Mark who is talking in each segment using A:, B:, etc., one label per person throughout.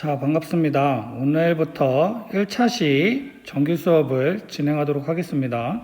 A: 자, 반갑습니다. 오늘부터 1차시 정규 수업을 진행하도록 하겠습니다.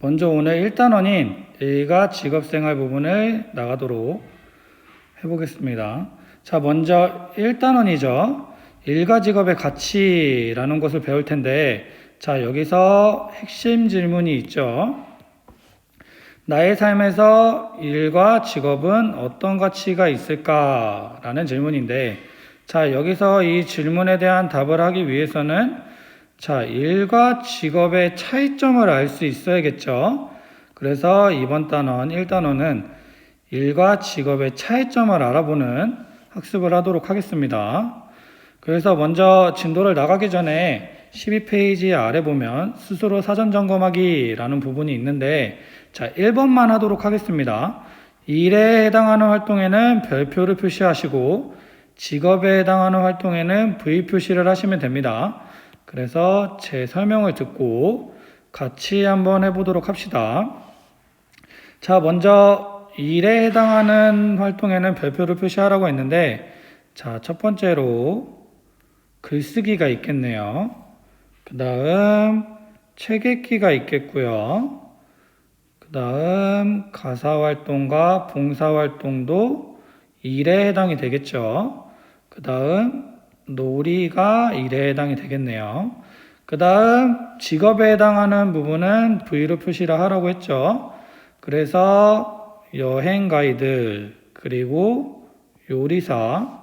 A: 먼저 오늘 1단원인 일가 직업생활 부분을 나가도록 해보겠습니다. 자, 먼저 1단원이죠. 일가 직업의 가치라는 것을 배울 텐데, 자, 여기서 핵심 질문이 있죠. 나의 삶에서 일과 직업은 어떤 가치가 있을까라는 질문인데, 자, 여기서 이 질문에 대한 답을 하기 위해서는 자, 일과 직업의 차이점을 알 수 있어야겠죠. 그래서 이번 단원 1단원은 일과 직업의 차이점을 알아보는 학습을 하도록 하겠습니다. 그래서 먼저 진도를 나가기 전에 12페이지 아래 보면 스스로 사전 점검하기라는 부분이 있는데, 자, 1번만 하도록 하겠습니다. 일에 해당하는 활동에는 별표를 표시하시고 직업에 해당하는 활동에는 V 표시를 하시면 됩니다. 그래서 제 설명을 듣고 같이 한번 해보도록 합시다. 자, 먼저 일에 해당하는 활동에는 별표를 표시하라고 했는데, 자, 첫 번째로 글쓰기가 있겠네요. 그 다음 책 읽기가 있겠고요. 그 다음 가사활동과 봉사활동도 일에 해당이 되겠죠. 그 다음 놀이가 일에 해당이 되겠네요. 그 다음 직업에 해당하는 부분은 V로 표시를 하라고 했죠. 그래서 여행 가이드, 그리고 요리사,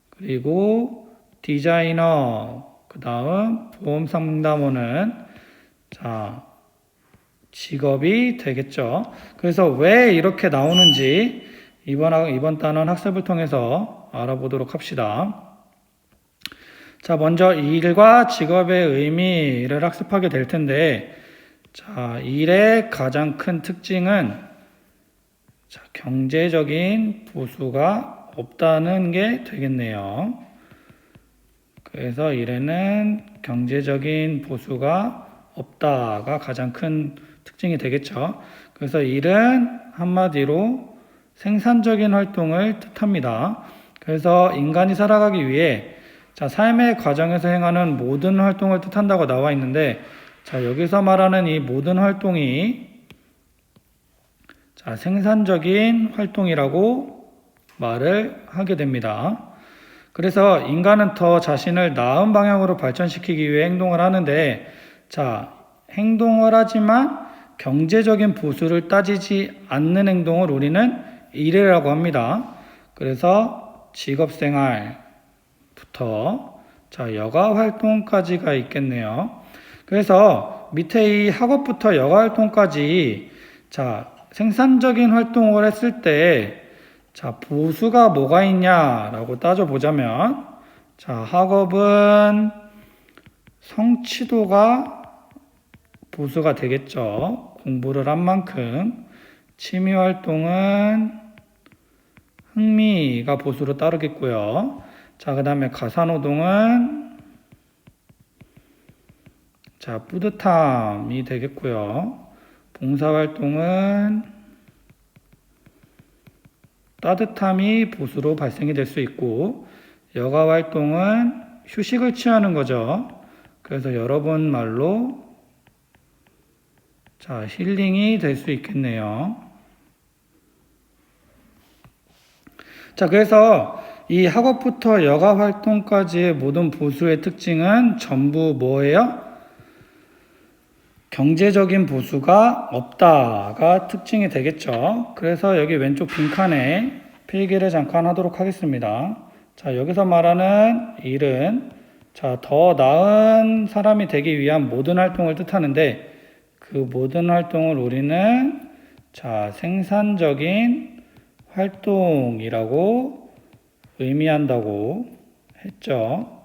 A: 그리고 디자이너, 그 다음 보험 상담원은 자, 직업이 되겠죠. 그래서 왜 이렇게 나오는지 이번 단원 학습을 통해서 알아보도록 합시다. 자, 먼저 일과 직업의 의미를 학습하게 될 텐데, 자, 일의 가장 큰 특징은 자, 경제적인 보수가 없다는 게 되겠네요. 그래서 일에는 경제적인 보수가 없다가 가장 큰 특징이 되겠죠. 그래서 일은 한마디로 생산적인 활동을 뜻합니다. 그래서 인간이 살아가기 위해 자, 삶의 과정에서 행하는 모든 활동을 뜻한다고 나와 있는데, 자, 여기서 말하는 이 모든 활동이 자, 생산적인 활동이라고 말을 하게 됩니다. 그래서 인간은 더 자신을 나은 방향으로 발전시키기 위해 행동을 하는데, 자, 행동을 하지만 경제적인 보수를 따지지 않는 행동을 우리는 일이라고 합니다. 그래서 직업생활부터 자, 여가활동까지가 있겠네요. 그래서 밑에 이 학업부터 여가활동까지 자, 생산적인 활동을 했을 때 자, 보수가 뭐가 있냐라고 따져보자면, 자, 학업은 성취도가 보수가 되겠죠. 공부를 한 만큼. 취미활동은 흥미가 보수로 따르겠고요. 자, 그 다음에 가사노동은 자, 뿌듯함이 되겠고요. 봉사활동은 따뜻함이 보수로 발생이 될 수 있고, 여가활동은 휴식을 취하는 거죠. 그래서 여러분 말로 자, 힐링이 될 수 있겠네요. 자, 그래서 이 학업부터 여가활동까지의 모든 보수의 특징은 전부 뭐예요? 경제적인 보수가 없다가 특징이 되겠죠. 그래서 여기 왼쪽 빈칸에 필기를 잠깐 하도록 하겠습니다. 자, 여기서 말하는 일은 자, 더 나은 사람이 되기 위한 모든 활동을 뜻하는데, 그 모든 활동을 우리는 자, 생산적인 활동이라고 의미한다고 했죠.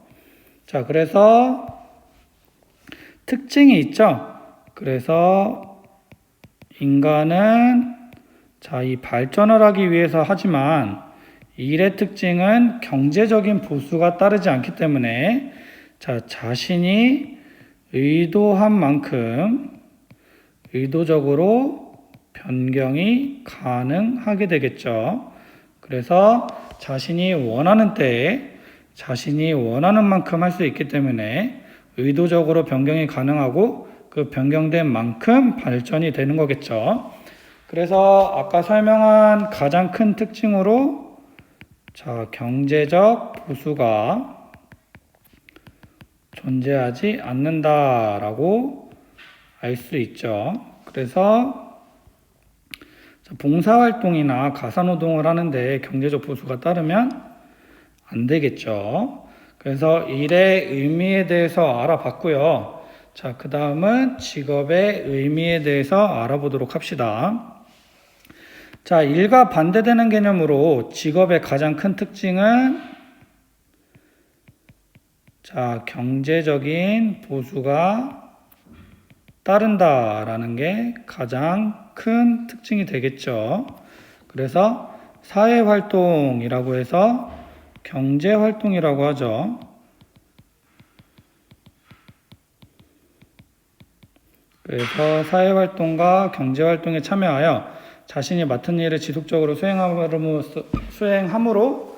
A: 자, 그래서 특징이 있죠. 그래서 인간은 자, 이 발전을 하기 위해서 하지만 일의 특징은 경제적인 보수가 따르지 않기 때문에 자, 자신이 의도한 만큼 의도적으로 변경이 가능하게 되겠죠. 그래서 자신이 원하는 때에 자신이 원하는 만큼 할 수 있기 때문에 의도적으로 변경이 가능하고 그 변경된 만큼 발전이 되는 거겠죠. 그래서 아까 설명한 가장 큰 특징으로 경제적 보수가 존재하지 않는다라고 알 수 있죠. 그래서 봉사활동이나 가사노동을 하는데 경제적 보수가 따르면 안 되겠죠. 그래서 일의 의미에 대해서 알아봤고요. 그 다음은 직업의 의미에 대해서 알아보도록 합시다. 일과 반대되는 개념으로 직업의 가장 큰 특징은 경제적인 보수가 따른다라는 게 가장 큰 특징이 되겠죠. 그래서 사회활동이라고 해서 경제활동이라고 하죠. 그래서 사회활동과 경제활동에 참여하여 자신이 맡은 일을 지속적으로 수행함으로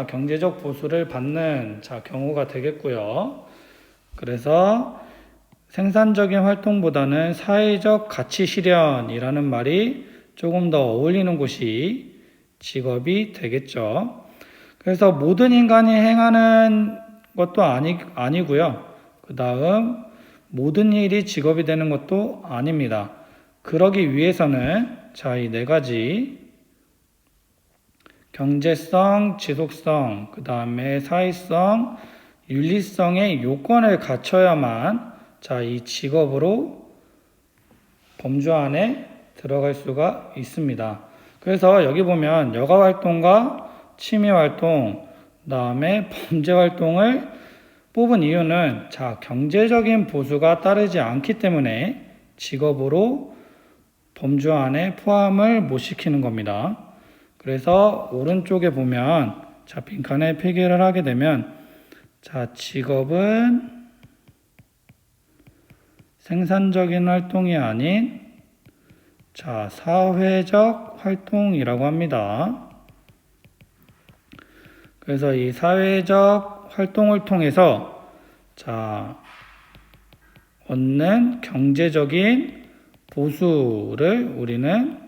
A: 경제적 보수를 받는 경우가 되겠고요. 그래서 생산적인 활동보다는 사회적 가치 실현이라는 말이 조금 더 어울리는 곳이 직업이 되겠죠. 그래서 모든 인간이 행하는 것도 아니고요. 그 다음 모든 일이 직업이 되는 것도 아닙니다. 그러기 위해서는 이 네 가지 경제성, 지속성, 그 다음에 사회성, 윤리성의 요건을 갖춰야만 이 직업으로 범주 안에 들어갈 수가 있습니다. 그래서 여기 보면 여가활동과 취미활동, 그 다음에 범죄활동을 뽑은 이유는 경제적인 보수가 따르지 않기 때문에 직업으로 범주 안에 포함을 못 시키는 겁니다. 그래서 오른쪽에 보면 빈칸에 필기를 하게 되면 직업은 생산적인 활동이 아닌 사회적 활동이라고 합니다. 그래서 이 사회적 활동을 통해서 얻는 경제적인 보수를 우리는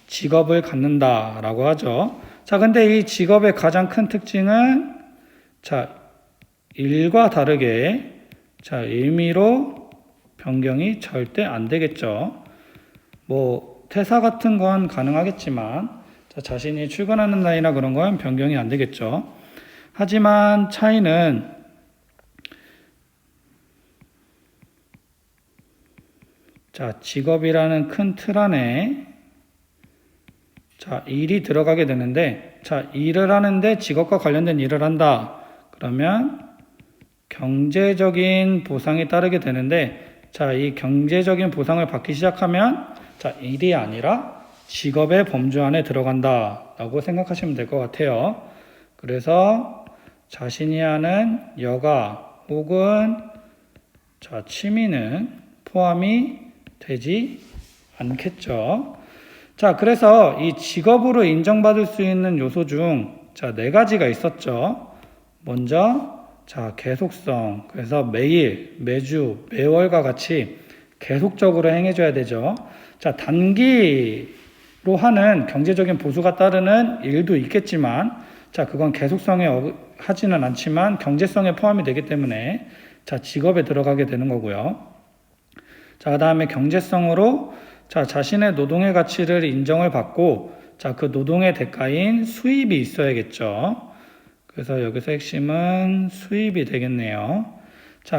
A: 직업을 갖는다라고 하죠. 근데 이 직업의 가장 큰 특징은 일과 다르게 의미로 변경이 절대 안 되겠죠. 퇴사 같은 건 가능하겠지만 자신이 출근하는 날이나 그런 건 변경이 안 되겠죠. 하지만 차이는 직업이라는 큰 틀 안에 일이 들어가게 되는데 일을 하는데 직업과 관련된 일을 한다. 그러면 경제적인 보상이 따르게 되는데 이 경제적인 보상을 받기 시작하면 일이 아니라 직업의 범주 안에 들어간다라고 생각하시면 될 것 같아요. 그래서 자신이 하는 여가 혹은 취미는 포함이 되지 않겠죠. 그래서 이 직업으로 인정받을 수 있는 요소 중 네 가지가 있었죠. 먼저 계속성. 그래서 매일, 매주, 매월과 같이 계속적으로 행해줘야 되죠. 단기로 하는 경제적인 보수가 따르는 일도 있겠지만 그건 계속성에 하지는 않지만 경제성에 포함이 되기 때문에 직업에 들어가게 되는 거고요. 그 다음에 경제성으로 자신의 노동의 가치를 인정을 받고 그 노동의 대가인 수입이 있어야겠죠. 그래서 여기서 핵심은 수입이 되겠네요.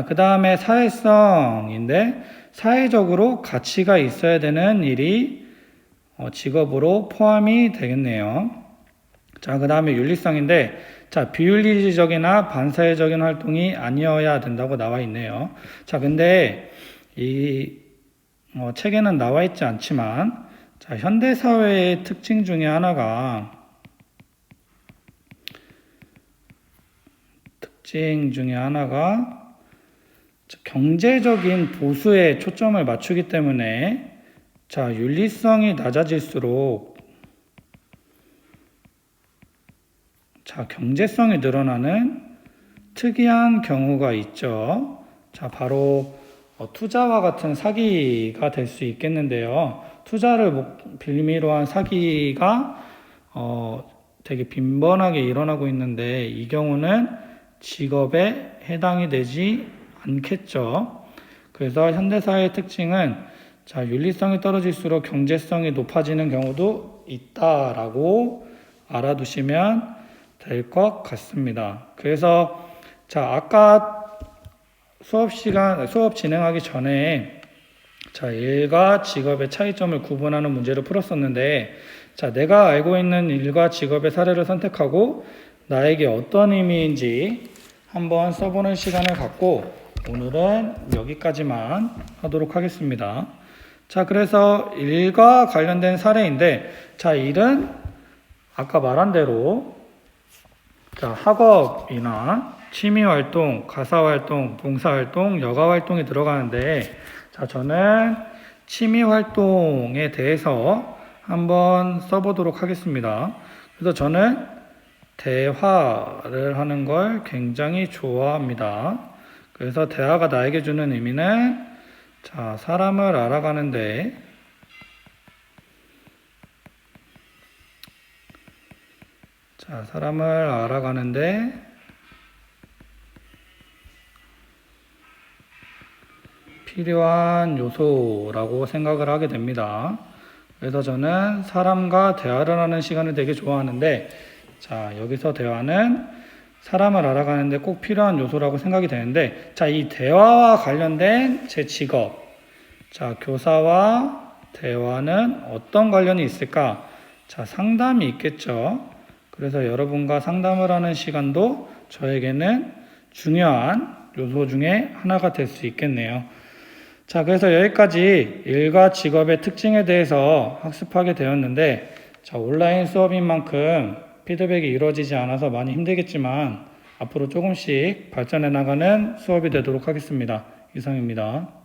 A: 그 다음에 사회성인데 사회적으로 가치가 있어야 되는 일이 직업으로 포함이 되겠네요. 그 다음에 윤리성인데 비윤리적이나 반사회적인 활동이 아니어야 된다고 나와 있네요. 근데 이 책에는 나와 있지 않지만 현대사회의 특징 중에 하나가 경제적인 보수에 초점을 맞추기 때문에 윤리성이 낮아질수록 자, 경제성이 늘어나는 특이한 경우가 있죠. 자, 바로 투자와 같은 사기가 될 수 있겠는데요. 투자를 빌미로 한 사기가 되게 빈번하게 일어나고 있는데 이 경우는 직업에 해당이 되지 않겠죠. 그래서 현대사회의 특징은 자, 윤리성이 떨어질수록 경제성이 높아지는 경우도 있다라고 알아두시면 될 것 같습니다. 그래서 자, 아까 수업 진행하기 전에 자, 일과 직업의 차이점을 구분하는 문제를 풀었었는데 자, 내가 알고 있는 일과 직업의 사례를 선택하고 나에게 어떤 의미인지 한번 써보는 시간을 갖고 오늘은 여기까지만 하도록 하겠습니다. 자, 그래서 일과 관련된 사례인데 자, 일은 아까 말한 대로 자, 학업이나 취미활동, 가사활동, 봉사활동, 여가활동이 들어가는데 자, 저는 취미활동에 대해서 한번 써보도록 하겠습니다. 그래서 저는 대화를 하는 걸 굉장히 좋아합니다. 그래서 대화가 나에게 주는 의미는 자, 사람을 알아가는데 필요한 요소라고 생각을 하게 됩니다. 그래서 저는 사람과 대화를 하는 시간을 되게 좋아하는데 자, 여기서 대화는 사람을 알아가는데 꼭 필요한 요소라고 생각이 되는데 자, 이 대화와 관련된 제 직업 자, 교사와 대화는 어떤 관련이 있을까? 자, 상담이 있겠죠. 그래서 여러분과 상담을 하는 시간도 저에게는 중요한 요소 중에 하나가 될 수 있겠네요. 자, 그래서 여기까지 일과 직업의 특징에 대해서 학습하게 되었는데 자, 온라인 수업인 만큼 피드백이 이루어지지 않아서 많이 힘들겠지만 앞으로 조금씩 발전해 나가는 수업이 되도록 하겠습니다. 이상입니다.